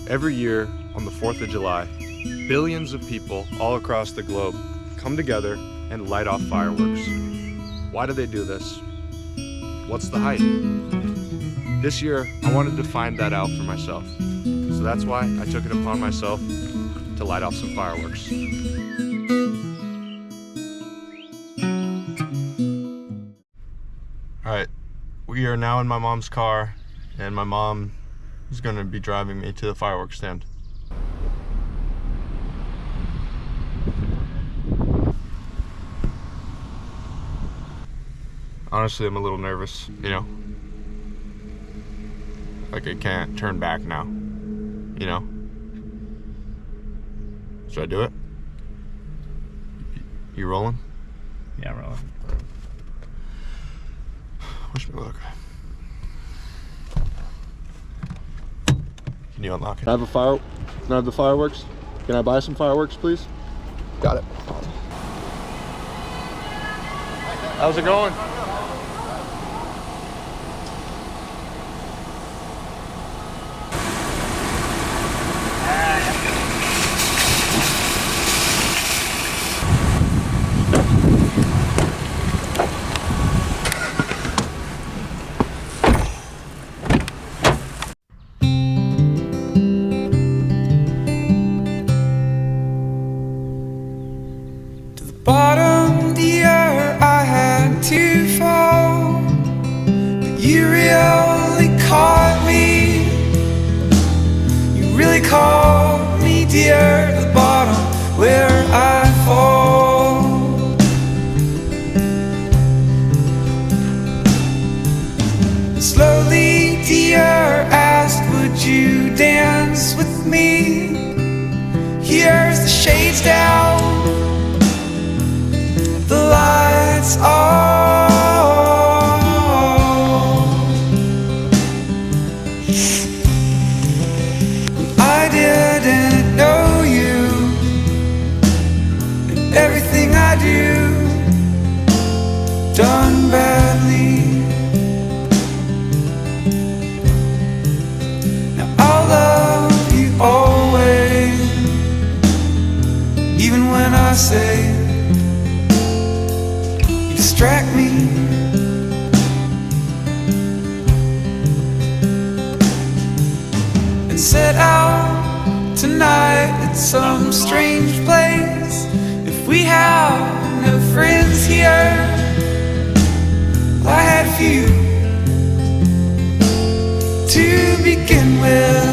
Every year on the 4th of July, billions of people all across the globe come together and light off fireworks. Why do they do this? What's the hype? This year, I wanted to find that out for myself. So that's why I took it upon myself to light off some fireworks. All right, we are now in my mom's car, and my mom is going to be driving me to the fireworks stand. Honestly, I'm a little nervous, you know? Like I can't turn back now, you know? Should I do it? You rolling? Yeah, I'm rolling. Wish me luck. Can you unlock it? Can I have the fireworks? Can I buy some fireworks, please? Got it. How's it going? Bottom of the year I had to fall, but you really caught me. You really caught me, dear, to the bottom where I fall. Slowly, dear, asked, would you dance with me? Here's the shades down, the lights off. I didn't know you, and everything I do done badly. Now I'll love you always, even when I say distract me. And set out tonight at some strange place. If we have no friends here, I had few to begin with.